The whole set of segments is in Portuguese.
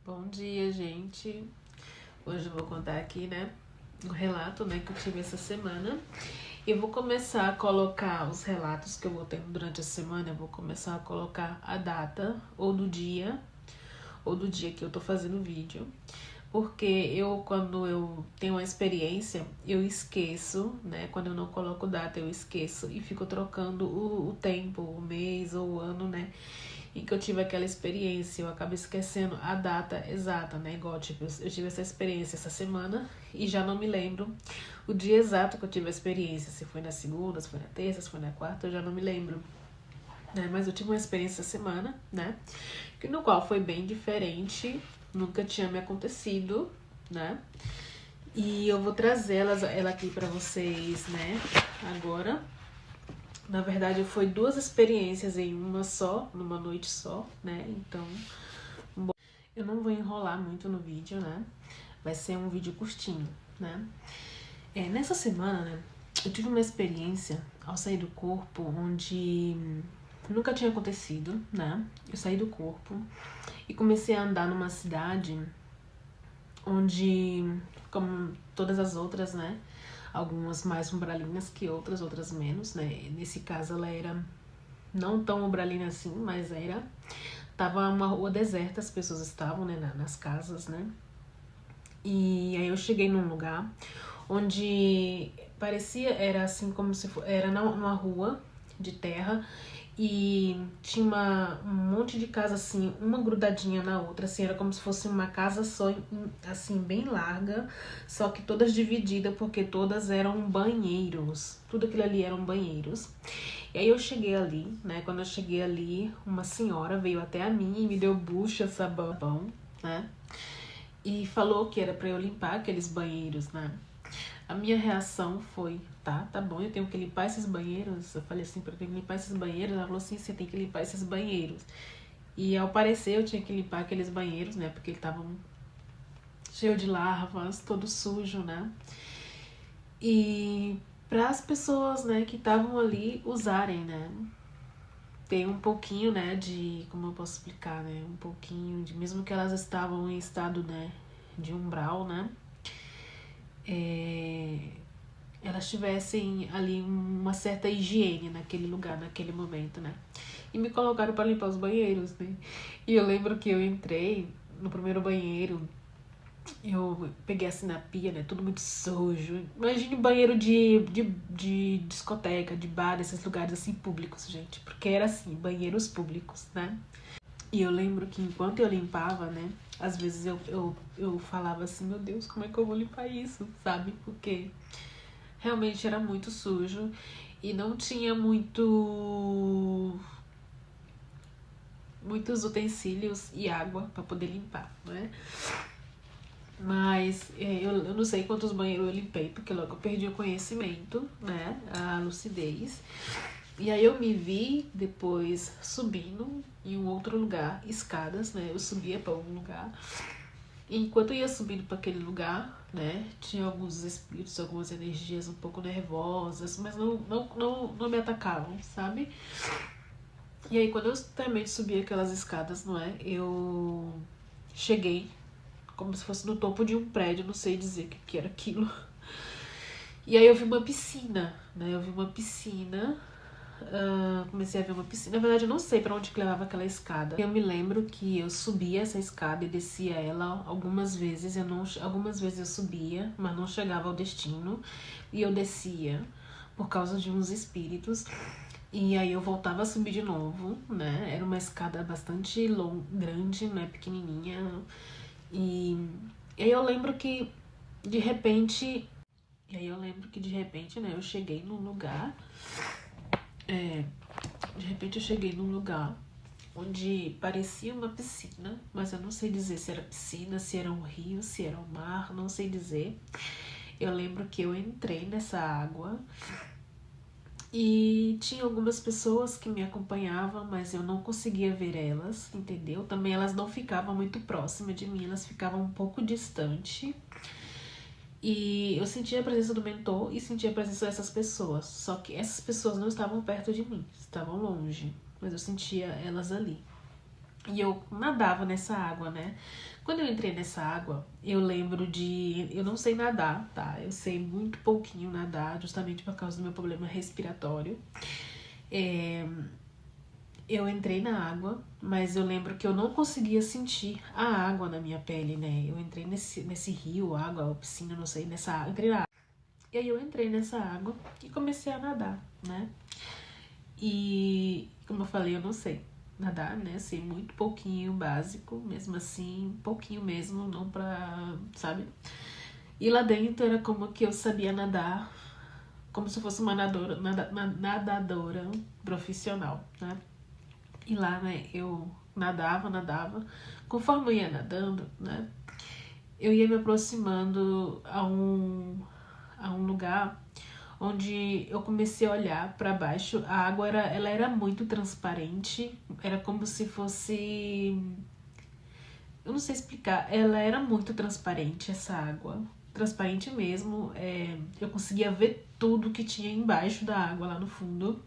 Bom dia, gente. Hoje eu vou contar aqui, um relato, que eu tive essa semana. Eu vou começar a colocar os relatos que eu vou tendo durante a semana. Eu vou começar a colocar a data ou do dia que eu tô fazendo o vídeo. Porque quando eu tenho uma experiência, eu esqueço, Quando eu não coloco data, eu esqueço e fico trocando o tempo, o mês ou o ano, em que eu tive aquela experiência. Eu acabo esquecendo a data exata, Igual, tipo, eu tive essa experiência essa semana e já não me lembro o dia exato que eu tive a experiência. Se foi na segunda, se foi na terça, se foi na quarta, eu já não me lembro. Mas eu tive uma experiência essa semana, no qual foi bem diferente, nunca tinha me acontecido, E eu vou trazer ela aqui pra vocês, agora. Na verdade, foi 2 experiências em numa noite só, Então, eu não vou enrolar muito no vídeo, Vai ser um vídeo curtinho, Nessa semana, eu tive uma experiência ao sair do corpo onde nunca tinha acontecido, Eu saí do corpo e comecei a andar numa cidade onde, como todas as outras, algumas mais umbralinas que outras menos, Nesse caso ela era não tão umbralina assim, mas tava uma rua deserta, as pessoas estavam, nas casas, E aí eu cheguei num lugar onde era assim como se era numa rua de terra e tinha um monte de casa assim, uma grudadinha na outra, assim, era como se fosse uma casa só, assim, bem larga, só que todas divididas, porque todas eram banheiros, tudo aquilo ali eram banheiros. E aí eu cheguei ali, quando eu cheguei ali, uma senhora veio até a mim e me deu bucha, sabão, E falou que era pra eu limpar aqueles banheiros, A minha reação foi, tá bom, eu tenho que limpar esses banheiros. Eu falei assim, eu tenho que limpar esses banheiros. Ela falou assim, você tem que limpar esses banheiros. E ao parecer eu tinha que limpar aqueles banheiros, porque eles estavam cheios de larvas, todo sujo, E para as pessoas, que estavam ali usarem, Tem um pouquinho, de, como eu posso explicar, um pouquinho de, mesmo que elas estavam em estado, de umbral, elas tivessem ali uma certa higiene naquele lugar, naquele momento, E me colocaram para limpar os banheiros, E eu lembro que eu entrei no primeiro banheiro, eu peguei assim na pia, tudo muito sujo. Imagine banheiro de discoteca, de bar, desses lugares assim públicos, gente. Porque era assim, banheiros públicos, E eu lembro que enquanto eu limpava, às vezes eu falava assim, meu Deus, como é que eu vou limpar isso, sabe? Porque realmente era muito sujo e não tinha muitos utensílios e água para poder limpar, Mas eu não sei quantos banheiros eu limpei, porque logo eu perdi o conhecimento, a lucidez. E aí eu me vi depois subindo em um outro lugar, escadas, Eu subia para algum lugar. E enquanto eu ia subindo para aquele lugar, tinha alguns espíritos, algumas energias um pouco nervosas, mas não me atacavam, sabe? E aí quando eu terminei de subir aquelas escadas, eu cheguei como se fosse no topo de um prédio, não sei dizer o que era aquilo. E aí eu vi uma piscina, Eu vi uma piscina, comecei a ver uma piscina. Na verdade eu não sei pra onde que levava aquela escada. Eu me lembro que eu subia essa escada e descia ela algumas vezes. Algumas vezes eu subia, mas não chegava ao destino. E eu descia por causa de uns espíritos. E aí eu voltava a subir de novo, Era uma escada bastante grande, pequenininha. E aí eu lembro que de repente, eu cheguei num lugar, onde parecia uma piscina, mas eu não sei dizer se era piscina, se era um rio, se era um mar, não sei dizer. Eu lembro que eu entrei nessa água e tinha algumas pessoas que me acompanhavam, mas eu não conseguia ver elas, entendeu? Também elas não ficavam muito próximas de mim, elas ficavam um pouco distante. E eu sentia a presença do mentor e sentia a presença dessas pessoas. Só que essas pessoas não estavam perto de mim, estavam longe, mas eu sentia elas ali. E eu nadava nessa água, né? Quando eu entrei nessa água, eu lembro de... Eu não sei nadar, tá? Eu sei muito pouquinho nadar, justamente por causa do meu problema respiratório. Eu entrei na água, mas eu lembro que eu não conseguia sentir a água na minha pele, né? Eu entrei nesse rio, água, ou piscina, não sei, nessa água. Entrei na água. E aí eu entrei nessa água e comecei a nadar, né? E, como eu falei, eu não sei nadar, né? Sei muito pouquinho, básico, mesmo assim, pouquinho mesmo, não pra, sabe? E lá dentro era como que eu sabia nadar, como se fosse uma nadadora profissional, né? E lá, né, eu nadava. Conforme eu ia nadando, né, eu ia me aproximando a um lugar onde eu comecei a olhar para baixo. A água ela era muito transparente, era como se fosse... Eu não sei explicar, ela era muito transparente, essa água. Transparente mesmo, eu conseguia ver tudo que tinha embaixo da água lá no fundo.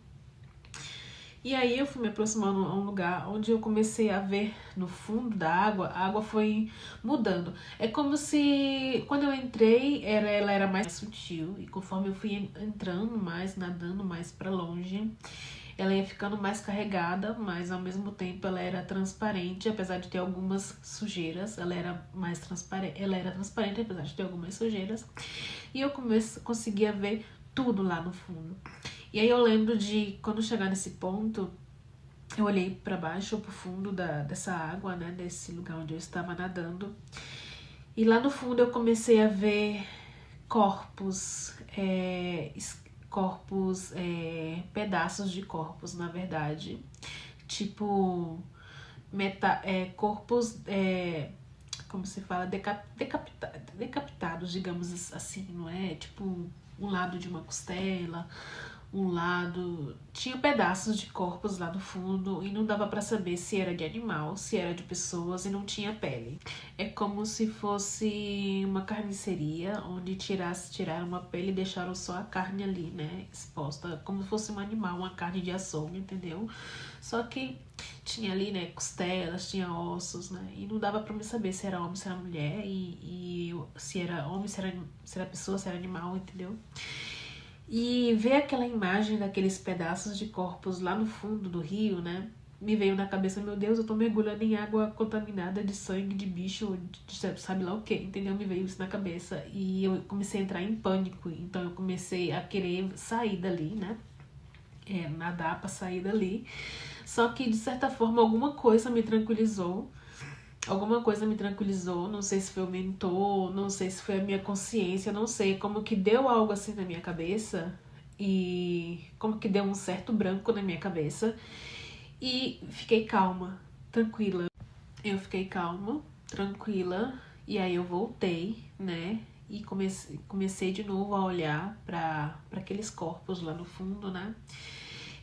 E aí eu fui me aproximando a um lugar onde eu comecei a ver no fundo da água, a água foi mudando. É como se quando eu entrei, ela era mais sutil, e conforme eu fui entrando mais, nadando mais para longe, ela ia ficando mais carregada, mas ao mesmo tempo ela era transparente, apesar de ter algumas sujeiras, ela era transparente apesar de ter algumas sujeiras. E eu conseguia ver tudo lá no fundo. E aí eu lembro de quando chegar nesse ponto, eu olhei para baixo, pro fundo dessa água, né, desse lugar onde eu estava nadando. E lá no fundo eu comecei a ver corpos, pedaços de corpos, na verdade. Tipo, corpos, como se fala, decapitados, digamos assim, não é? Tipo, um lado de uma costela, um lado... Tinha pedaços de corpos lá no fundo e não dava pra saber se era de animal, se era de pessoas, e não tinha pele. É como se fosse uma carniceria onde tiraram uma pele e deixaram só a carne ali, né, exposta, como se fosse um animal, uma carne de açougue, entendeu? Só que tinha ali, né, costelas, tinha ossos, né, e não dava pra me saber se era homem, se era mulher, e se era homem, se era pessoa, se era animal, entendeu? E ver aquela imagem daqueles pedaços de corpos lá no fundo do rio, né? Me veio na cabeça, meu Deus, eu tô mergulhando em água contaminada de sangue de bicho, de sabe lá o que, entendeu? Me veio isso na cabeça e eu comecei a entrar em pânico. Então eu comecei a querer sair dali, né? Nadar pra sair dali. Só que de certa forma alguma coisa me tranquilizou. Não sei se foi o mentor, não sei se foi a minha consciência, não sei, como que deu algo assim na minha cabeça e como que deu um certo branco na minha cabeça e fiquei calma, tranquila. Eu fiquei calma, tranquila e aí eu voltei, né? E comecei de novo a olhar para aqueles corpos lá no fundo, né?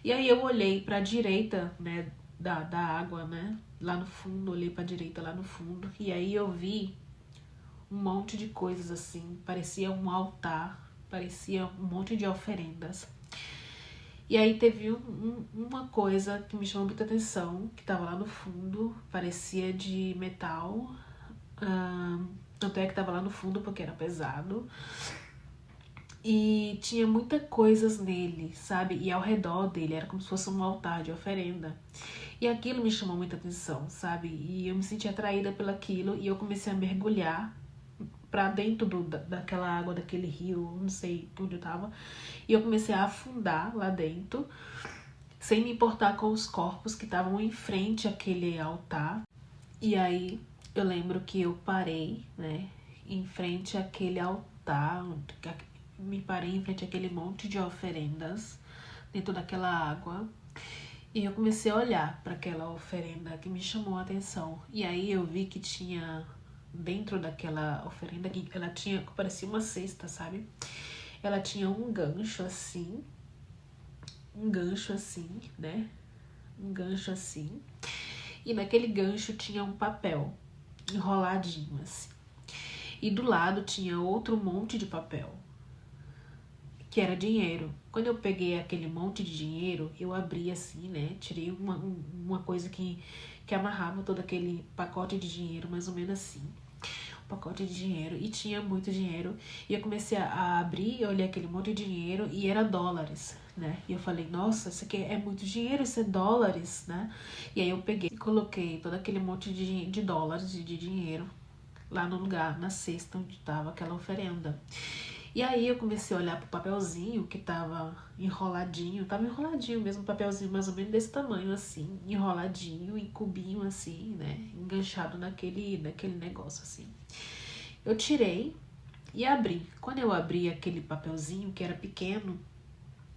E aí eu olhei para a direita, né, da água, né? Lá no fundo, olhei pra direita lá no fundo. E aí eu vi um monte de coisas assim. Parecia um altar. Parecia um monte de oferendas. E aí teve uma coisa que me chamou muita atenção. Que tava lá no fundo. Parecia de metal. Tanto é que tava lá no fundo porque era pesado. E tinha muitas coisas nele, sabe? E ao redor dele era como se fosse um altar de oferenda. E aquilo me chamou muita atenção, sabe? E eu me senti atraída pelaquilo e eu comecei a mergulhar pra dentro daquela água, daquele rio, não sei onde eu tava. E eu comecei a afundar lá dentro, sem me importar com os corpos que estavam em frente àquele altar. E aí eu lembro que eu parei, né, em frente àquele altar, me parei em frente àquele monte de oferendas dentro daquela água. E eu comecei a olhar para aquela oferenda que me chamou a atenção. E aí eu vi que tinha dentro daquela oferenda, que ela tinha, parecia uma cesta, sabe? Ela tinha um gancho assim, né? Um gancho assim. E naquele gancho tinha um papel enroladinho assim. E do lado tinha outro monte de papel, que era dinheiro. Quando eu peguei aquele monte de dinheiro, eu abri assim, né? Tirei uma coisa que que amarrava todo aquele pacote de dinheiro, mais ou menos assim. Um pacote de dinheiro, e tinha muito dinheiro. E eu comecei a abrir, eu olhei aquele monte de dinheiro e era dólares, né? E eu falei, nossa, isso aqui é muito dinheiro, isso é dólares, né? E aí eu peguei e coloquei todo aquele monte de dólares, de dinheiro, lá no lugar, na cesta onde estava aquela oferenda. E aí eu comecei a olhar pro papelzinho que tava enroladinho mesmo, um papelzinho mais ou menos desse tamanho assim, enroladinho, em cubinho assim, né, enganchado naquele negócio assim. Eu tirei e abri. Quando eu abri aquele papelzinho que era pequeno,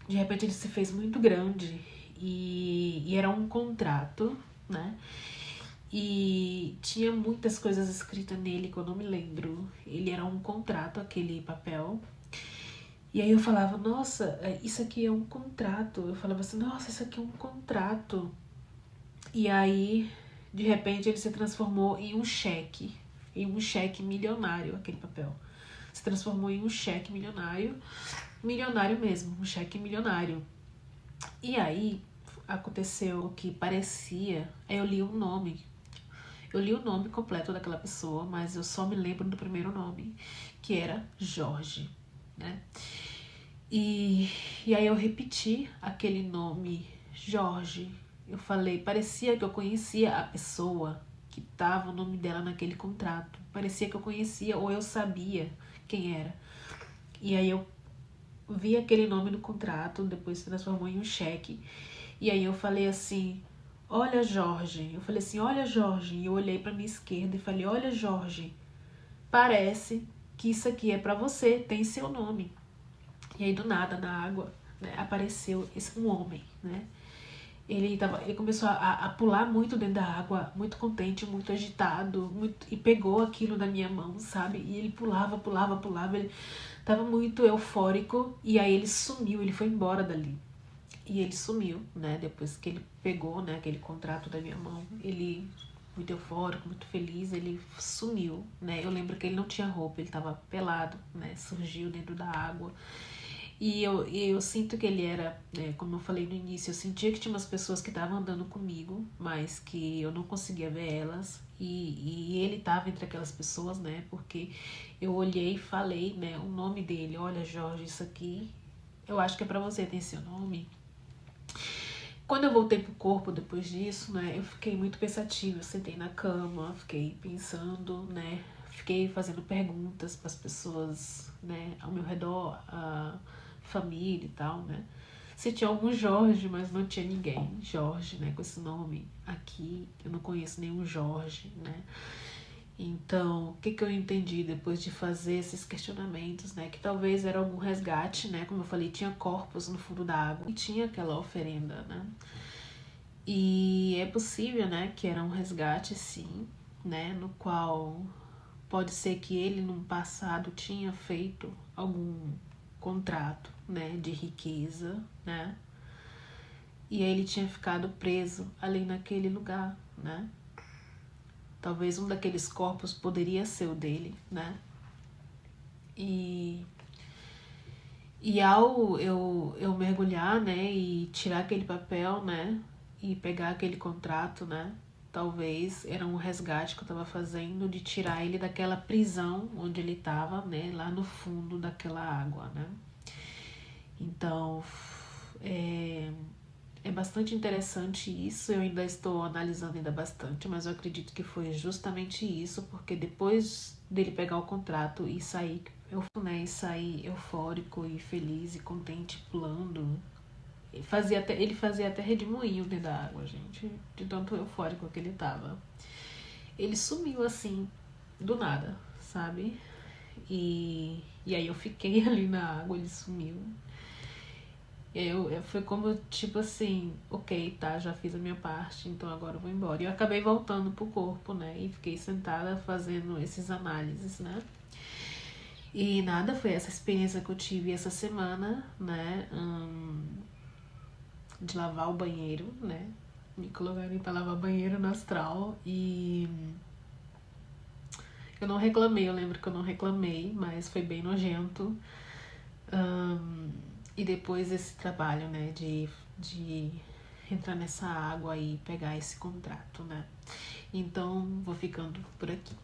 de repente ele se fez muito grande e era um contrato, né? E tinha muitas coisas escritas nele que eu não me lembro. Ele era um contrato, aquele papel. E aí eu falava, nossa, isso aqui é um contrato. Eu falava assim, nossa, isso aqui é um contrato. E aí, de repente, ele se transformou em um cheque milionário, aquele papel. Se transformou em um cheque milionário mesmo, um cheque milionário. E aí, aconteceu o que parecia, aí eu li o nome completo daquela pessoa, mas eu só me lembro do primeiro nome, que era Jorge, né? E aí eu repeti aquele nome, Jorge. Eu falei, parecia que eu conhecia a pessoa que tava o nome dela naquele contrato. Parecia que eu conhecia ou eu sabia quem era. E aí eu vi aquele nome no contrato, depois se transformou em um cheque. E aí eu falei assim, olha Jorge. Eu falei assim, olha Jorge. E eu olhei pra minha esquerda e falei, olha Jorge, parece que isso aqui é pra você, tem seu nome. E aí do nada, na água, né, apareceu um homem, né? Ele começou a pular muito dentro da água, muito contente, muito agitado, e pegou aquilo na minha mão, sabe? E ele pulava, ele tava muito eufórico, e aí ele sumiu, ele foi embora dali. E ele sumiu, né? Depois que ele pegou, né, aquele contrato da minha mão, ele, muito eufórico, muito feliz, ele sumiu, né? Eu lembro que ele não tinha roupa, ele tava pelado, né? Surgiu dentro da água. E eu sinto que ele era, né, como eu falei no início, eu sentia que tinha umas pessoas que estavam andando comigo, mas que eu não conseguia ver elas. E ele estava entre aquelas pessoas, né? Porque eu olhei e falei, né, o nome dele. Olha, Jorge, isso aqui, eu acho que é pra você, tem seu nome. Quando eu voltei pro corpo depois disso, né, eu fiquei muito pensativa. Eu sentei na cama, fiquei pensando, né? Fiquei fazendo perguntas para as pessoas, né, ao meu redor, a família e tal, né? Se tinha algum Jorge, mas não tinha ninguém Jorge, né, com esse nome aqui. Eu não conheço nenhum Jorge, né? Então, o que eu entendi depois de fazer esses questionamentos, né? Que talvez era algum resgate, né? Como eu falei, tinha corpos no fundo da água e tinha aquela oferenda, né? E é possível, né, que era um resgate, sim, né? No qual pode ser que ele, no passado, tinha feito algum contrato, né, de riqueza, né? E aí ele tinha ficado preso ali naquele lugar, né? Talvez um daqueles corpos poderia ser o dele, né? E ao eu mergulhar, né, e tirar aquele papel, né, e pegar aquele contrato, né, talvez era um resgate que eu estava fazendo de tirar ele daquela prisão onde ele estava, né, lá no fundo daquela água, né. Então, é bastante interessante isso, eu ainda estou analisando ainda bastante, mas eu acredito que foi justamente isso, porque depois dele pegar o contrato e sair, né, e sair eufórico e feliz e contente, pulando, ele fazia até redemoinho dentro da água, gente, de tanto eufórico que ele tava. Ele sumiu assim, do nada, sabe? E aí eu fiquei ali na água, ele sumiu. Foi como, tipo assim, ok, tá, já fiz a minha parte, então agora eu vou embora. E eu acabei voltando pro corpo, né, e fiquei sentada fazendo esses análises, né. E nada, foi essa experiência que eu tive essa semana, né, de lavar o banheiro, né, me colocarem pra lavar banheiro no astral e eu não reclamei, eu lembro que eu não reclamei, mas foi bem nojento. E depois esse trabalho, né, de entrar nessa água e pegar esse contrato, né. Então, vou ficando por aqui.